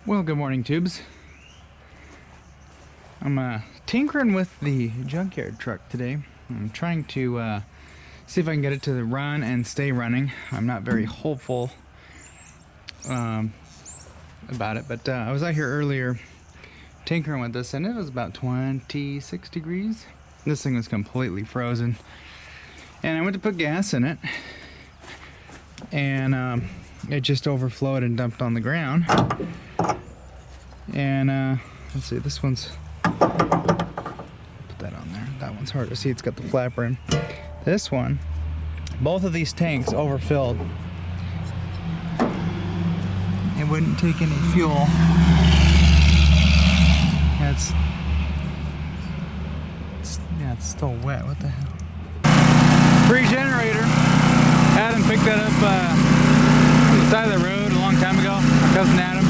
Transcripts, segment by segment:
Well, good morning, tubes. I'm tinkering with the Junkyard truck today. I'm trying to see if I can get it to run and stay running. I'm not very hopeful about it, but I was out here earlier tinkering with this, and it was about 26 degrees. This thing was completely frozen, and I went to put gas in it, and it just overflowed and dumped on the ground. And let's see, this one's, put that on there. That one's hard to see, it's got the flapper in. This one, both of these tanks overfilled. It wouldn't take any fuel. Yeah, it's still wet. What the hell? Free generator. Adam picked that up on the side of the road a long time ago. My cousin Adam.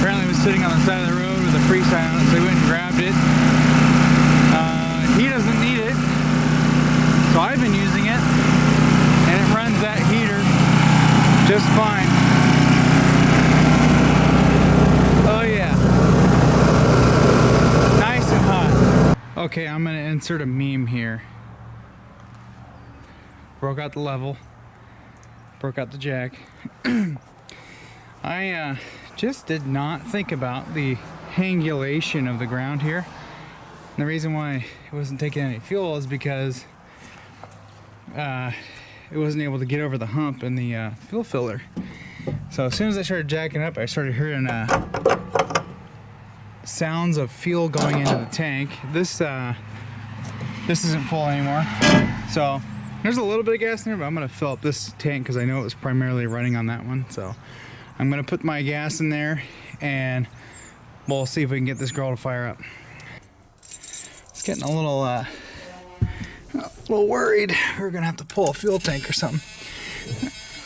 Apparently it was sitting on the side of the road with a free sign on it, so he went and grabbed it. He doesn't need it, so I've been using it, and it runs that heater just fine. Oh yeah. Nice and hot. Okay, I'm gonna insert a meme here. Broke out the level. Broke out the jack. I just did not think about the hangulation of the ground here. And the reason why it wasn't taking any fuel is because it wasn't able to get over the hump in the fuel filler. So as soon as I started jacking up, I started hearing sounds of fuel going into the tank. This isn't full anymore. So there's a little bit of gas in there, but I'm gonna fill up this tank because I know it was primarily running on that one. So I'm gonna put my gas in there and we'll see if we can get this girl to fire up. It's getting a little worried. We're gonna have to pull a fuel tank or something.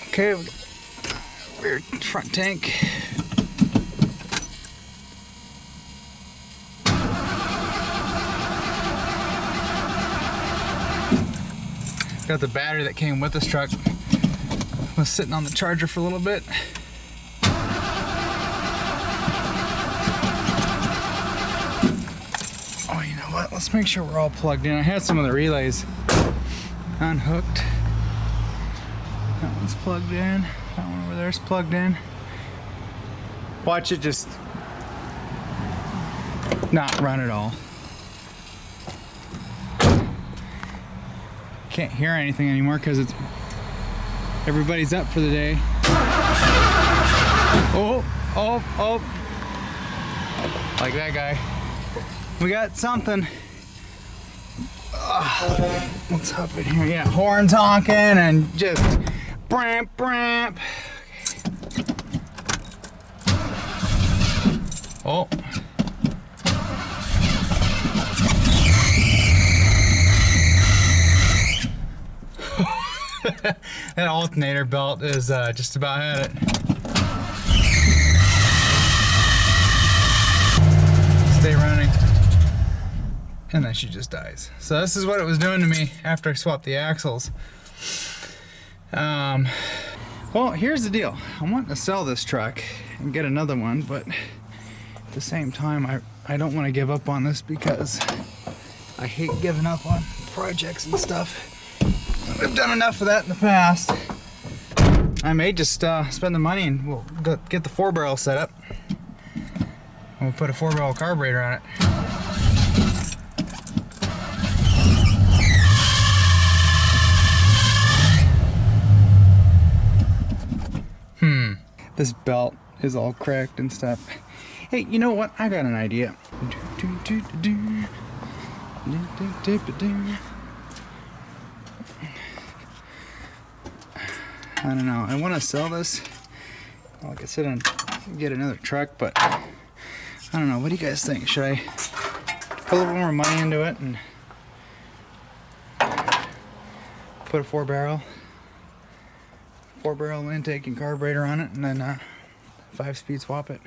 Okay, rear front tank. Got the battery that came with this truck. Was sitting on the charger for a little bit. Oh, you know what? Let's make sure we're all plugged in. I had some of the relays unhooked. That one's plugged in. That one over there's plugged in. Watch it just not run at all. Can't hear anything anymore because everybody's up for the day. Oh. Like that guy. We got something. What's up in here? Yeah, horns honking and just bramp, bramp. Oh. That alternator belt is just about had it. Stay running. And then she just dies. So this is what it was doing to me after I swapped the axles. Well, here's the deal. I want to sell this truck and get another one, but at the same time, I don't want to give up on this because I hate giving up on projects and stuff. We've done enough of that in the past. I may just spend the money and we'll get the 4-barrel set up. And we'll put a 4-barrel carburetor on it. This belt is all cracked and stuff. Hey, you know what? I got an idea. I don't know. I want to sell this. Like I said, I'd get another truck, but I don't know. What do you guys think? Should I put a little more money into it and put a 4-barrel intake and carburetor on it, and then 5-speed swap it?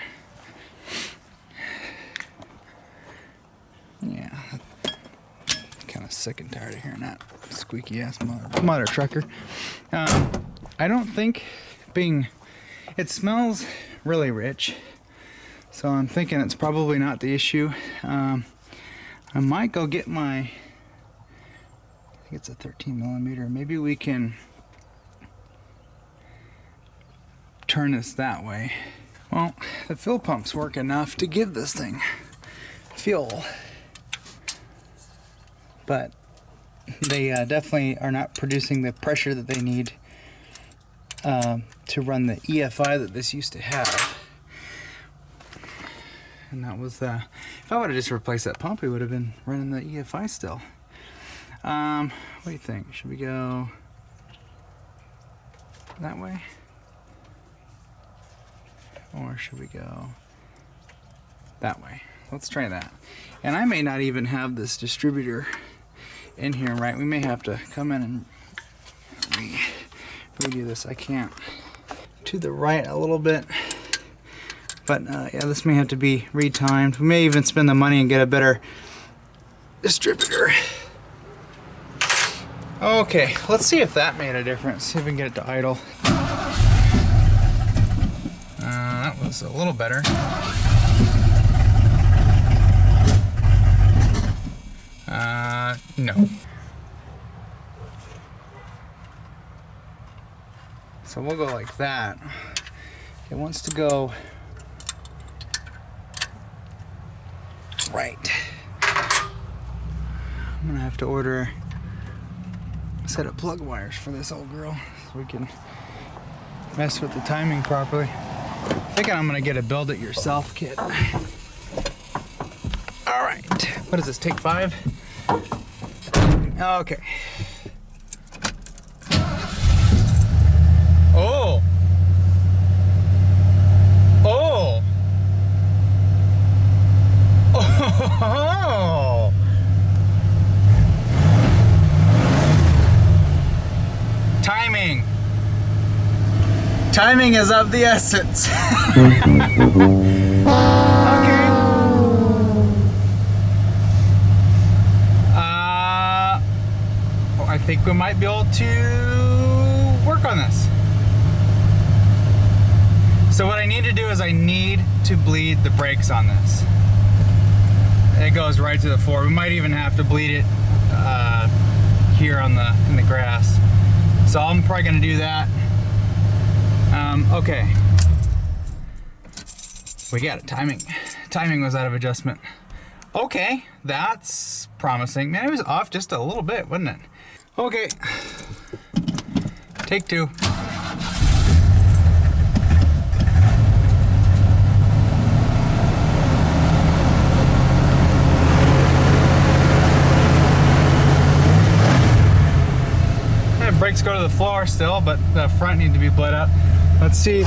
Yeah. Kind of sick and tired of hearing that squeaky ass mother trucker. I don't think it smells really rich. So I'm thinking it's probably not the issue. I might go get my, I think it's a 13 millimeter. Maybe we can turn this that way. Well, the fuel pumps work enough to give this thing fuel, but they definitely are not producing the pressure that they need to run the EFI that this used to have. And that was, if I would have just replaced that pump, we would have been running the EFI still. What do you think? Should we go that way? Or should we go that way? Let's try that. And I may not even have this distributor in here, right? We may have to come in and redo this. I can't. To the right a little bit. But yeah, this may have to be retimed. We may even spend the money and get a better distributor. Okay, let's see if that made a difference. See if we can get it to idle. That was a little better. No. So we'll go like that. It wants to go right. I'm gonna have to order a set of plug wires for this old girl so we can mess with the timing properly. I'm thinking I'm gonna get a build it yourself kit. All right, what is this, take 5? Okay. Oh. Oh. Oh. Timing. Timing is of the essence. Okay. I think we might be able to work on this. So what I need to do is I need to bleed the brakes on this. It goes right to the floor. We might even have to bleed it here on in the grass. So I'm probably gonna do that. Okay. We got it, timing. Timing was out of adjustment. Okay, that's promising. Man, it was off just a little bit, wasn't it? Okay, take 2. Brakes go to the floor still, but the front need to be bled up. Let's see.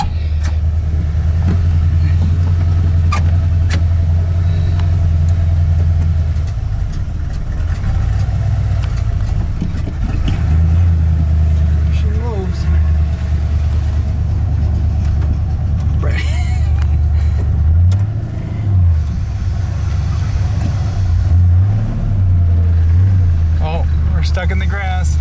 She moves. Oh, we're stuck in the grass.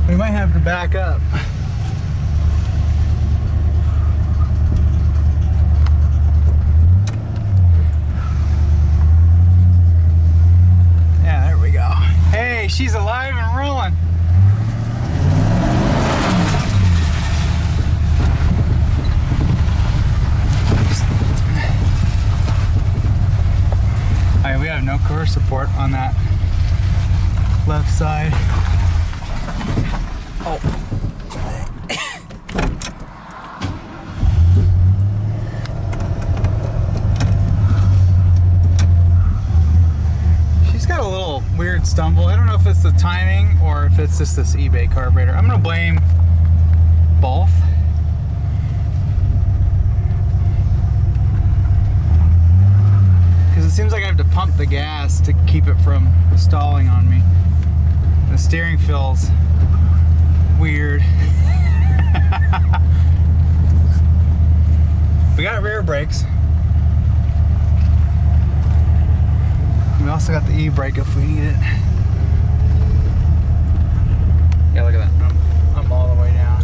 We might have to back up. Yeah, there we go. Hey, she's alive and rolling. All right, we have no core support on that left side. Oh. She's got a little weird stumble. I don't know if it's the timing or if it's just this eBay carburetor. I'm gonna blame both. Because it seems like I have to pump the gas to keep it from stalling on me. The steering feels weird. We got rear brakes. We also got the e-brake if we need it. Yeah, look at that. I'm all the way down.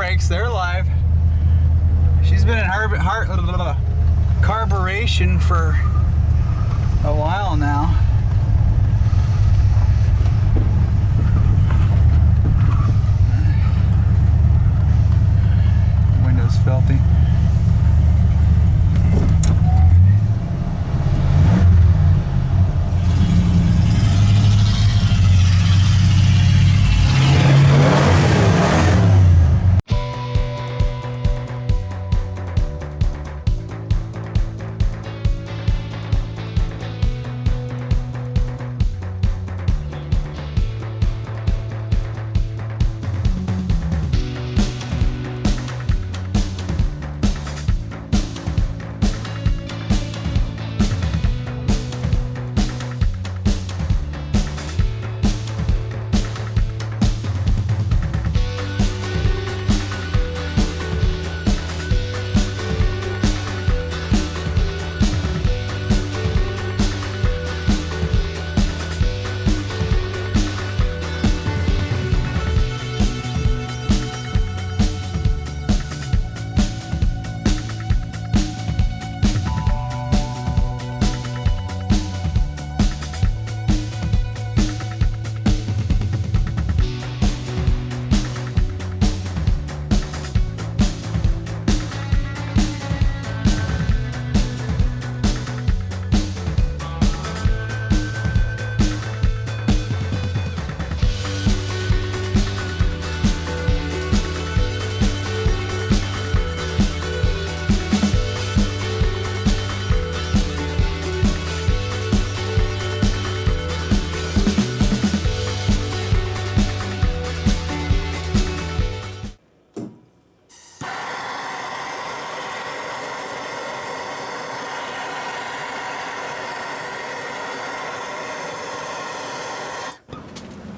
brakes, they're alive. She's been in carburation for a while now. Window's filthy.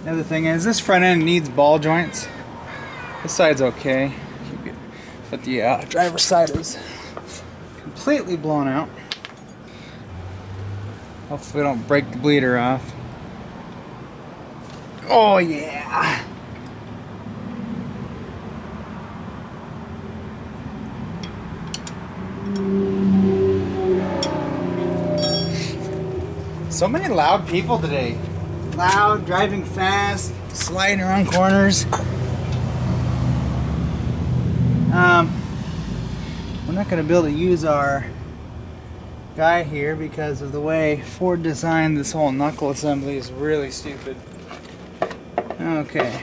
The other thing is, this front end needs ball joints. This side's okay, but the driver's side is completely blown out. Hopefully we don't break the bleeder off. Oh yeah! So many loud people today. Loud, driving fast, sliding around corners. We're not going to be able to use our guy here because of the way Ford designed this whole knuckle assembly is really stupid. Okay.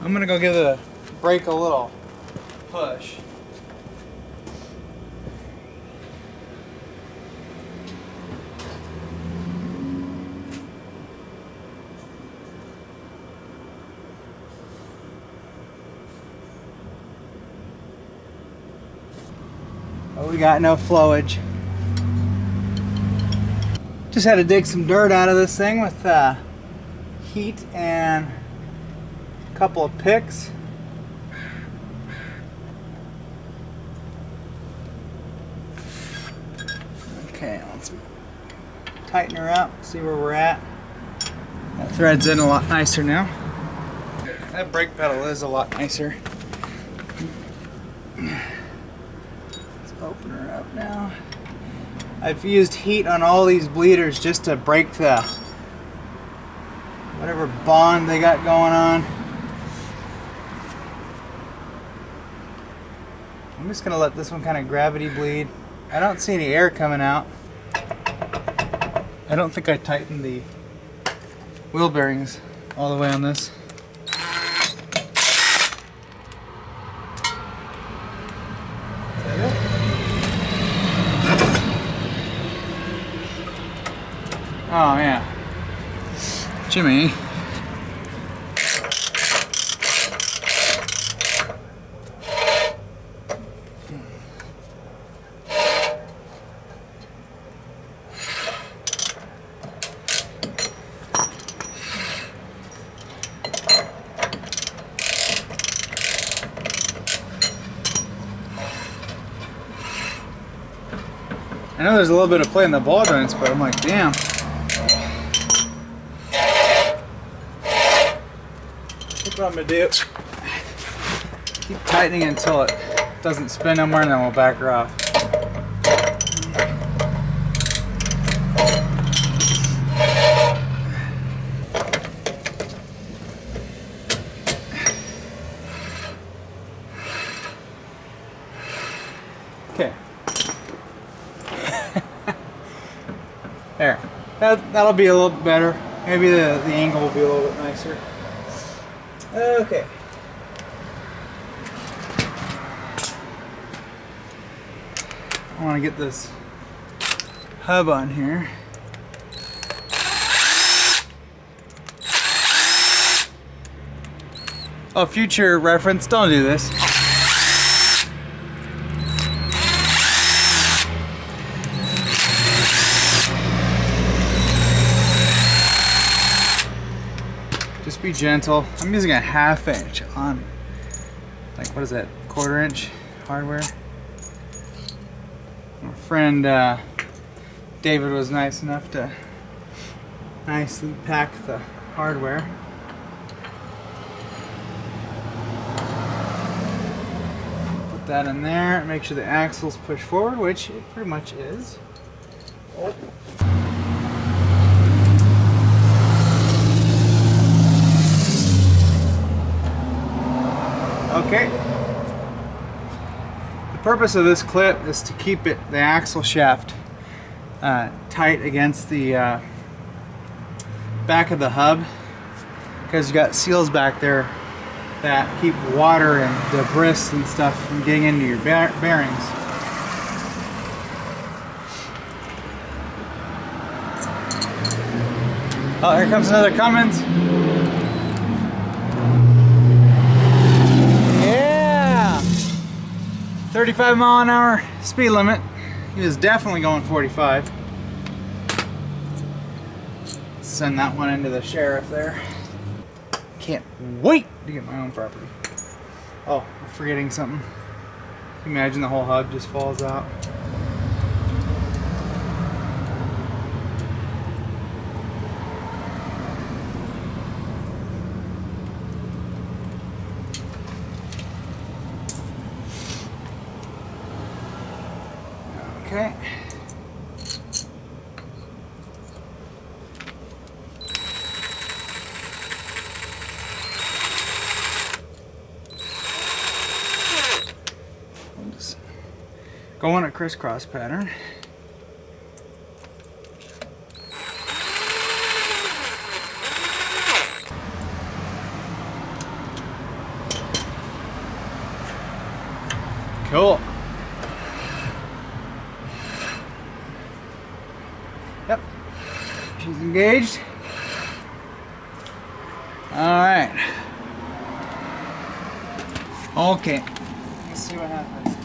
I'm going to go give the brake a little push. But we got no flowage. Just had to dig some dirt out of this thing with heat and a couple of picks. Okay, let's tighten her up, see where we're at. That thread's in a lot nicer now. That brake pedal is a lot nicer. Open her up now. I've used heat on all these bleeders just to break the whatever bond they got going on. I'm just gonna let this one kind of gravity bleed. I don't see any air coming out. I don't think I tightened the wheel bearings all the way on this. Oh yeah, Jimmy. I know there's a little bit of play in the ball joints, but I'm like, damn. What I'm gonna do Keep tightening until it doesn't spin no more, and then we'll back her off. Okay. There. That'll be a little bit better. Maybe the angle will be a little bit nicer. Okay. I want to get this hub on here. Oh, future reference, don't do this. Just be gentle. I'm using a 1/2 inch on, like, what is that, 1/4 inch hardware. My friend David was nice enough to nicely pack the hardware. Put that in there, make sure the axle's pushed forward, which it pretty much is. Oh. Okay. The purpose of this clip is to keep the axle shaft tight against the back of the hub, because you got seals back there that keep water and debris and stuff from getting into your bearings. Oh, here comes another Cummins. 35-mile-an-hour speed limit. He was definitely going 45. Send that one into the sheriff there. Can't wait to get my own property. Oh, I'm forgetting something. Can you imagine the whole hub just falls out? Okay. I'm just going a crisscross pattern. Cool. Yep, she's engaged. All right. Okay, let's see what happens.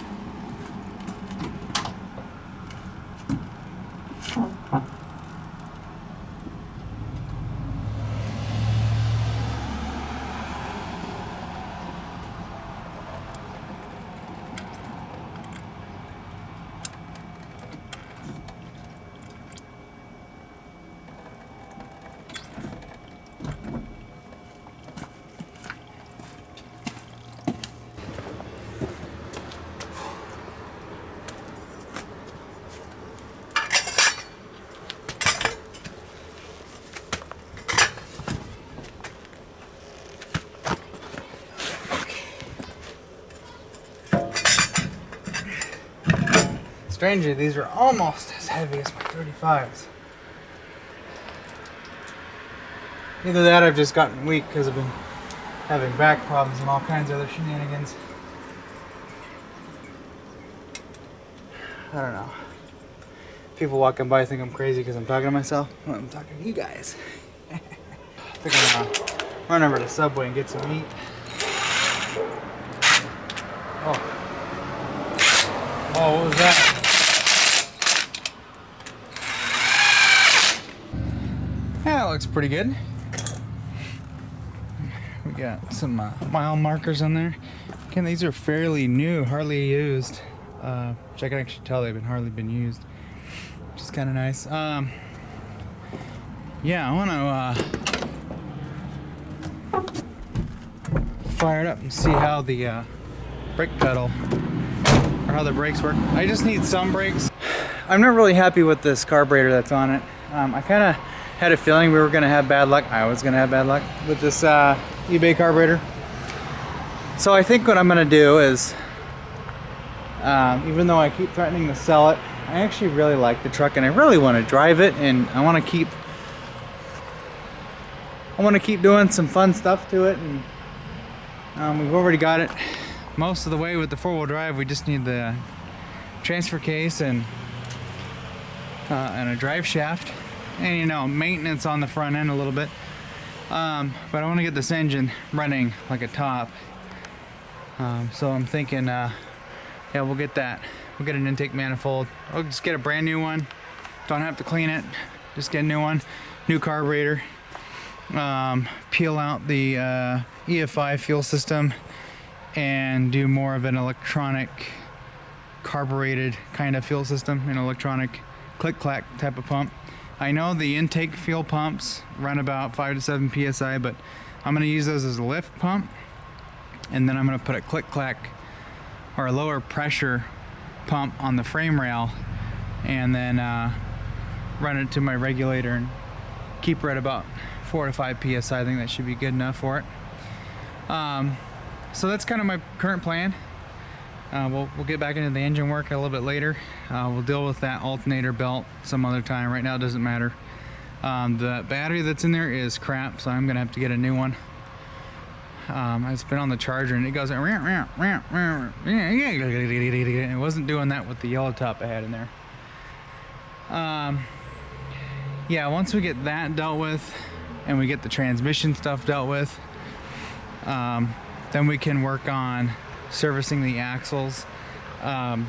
Strangely, these are almost as heavy as my 35s. Either that or I've just gotten weak because I've been having back problems and all kinds of other shenanigans. I don't know. People walking by think I'm crazy because I'm talking to myself. Well, I'm talking to you guys. I think I'm gonna run over to Subway and get some meat. Oh, what was that? Yeah, it looks pretty good. We got some mile markers on there. Again, these are fairly new, hardly used. Which I can actually tell they've hardly been used, which is kind of nice. Yeah, I want to fire it up and see how the brake pedal, or how the brakes work. I just need some brakes. I'm not really happy with this carburetor that's on it. I kind of had a feeling we were going to have bad luck. I was going to have bad luck with this eBay carburetor. So I think what I'm going to do is, even though I keep threatening to sell it, I actually really like the truck and I really want to drive it, and I want to keep doing some fun stuff to it. And we've already got it most of the way with the four-wheel drive. We just need the transfer case and a drive shaft, and you know, maintenance on the front end a little bit. But I want to get this engine running like a top. So I'm thinking, yeah, we'll get that. We'll get an intake manifold. I'll just get a brand new one. Don't have to clean it. Just get a new one. New carburetor. Peel out the EFI fuel system and do more of an electronic carbureted kind of fuel system, an electronic click-clack type of pump. I know the intake fuel pumps run about 5 to 7 psi, but I'm going to use those as a lift pump, and then I'm going to put a click-clack or a lower pressure pump on the frame rail, and then run it to my regulator and keep her at about 4 to 5 psi. I think that should be good enough for it. So that's kind of my current plan. We'll get back into the engine work a little bit later. We'll deal with that alternator belt some other time. Right now it doesn't matter. The battery that's in there is crap, so I'm gonna have to get a new one. It's been on the charger and it goes, it wasn't doing that with the yellow top I had in there. Yeah, once we get that dealt with and we get the transmission stuff dealt with, then we can work on servicing the axles. The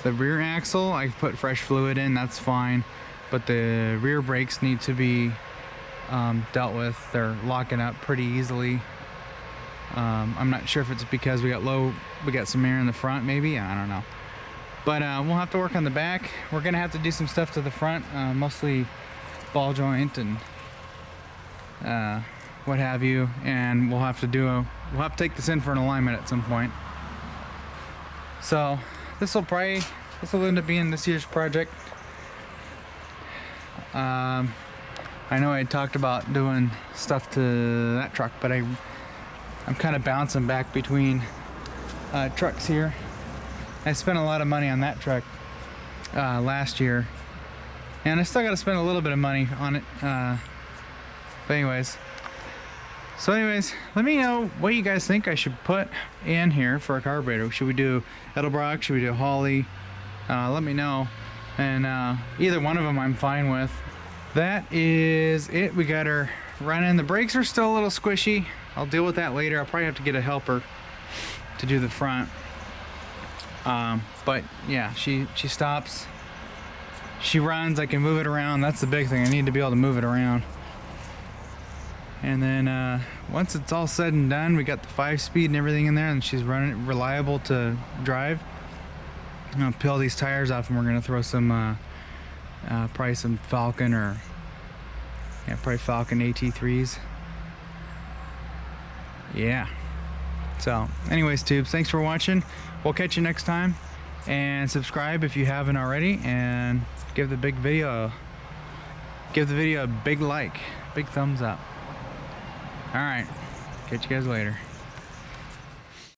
rear axle, I put fresh fluid in, that's fine, but the rear brakes need to be dealt with. They're locking up pretty easily. I'm not sure if it's because we got some air in the front, maybe, I don't know. But we'll have to work on the back. We're gonna have to do some stuff to the front, mostly ball joint and what have you, and we'll have to take this in for an alignment at some point. So this will end up being this year's project. I know I talked about doing stuff to that truck, but I'm kind of bouncing back between trucks here. I spent a lot of money on that truck last year, and I still got to spend a little bit of money on it. But anyways, let me know what you guys think I should put in here for a carburetor. Should we do Edelbrock? Should we do Holly? Let me know. And either one of them I'm fine with. That is it. We got her running. The brakes are still a little squishy. I'll deal with that later. I'll probably have to get a helper to do the front. But yeah, she stops. She runs. I can move it around. That's the big thing. I need to be able to move it around. And then once it's all said and done, we got the 5-speed and everything in there, and she's running reliable to drive. I'm gonna peel these tires off, and we're gonna throw some probably some Falcon, or yeah, probably Falcon AT3s. Yeah. So anyways, tubes, thanks for watching. We'll catch you next time, and subscribe if you haven't already, and give the video a big like, big thumbs up. All right, catch you guys later.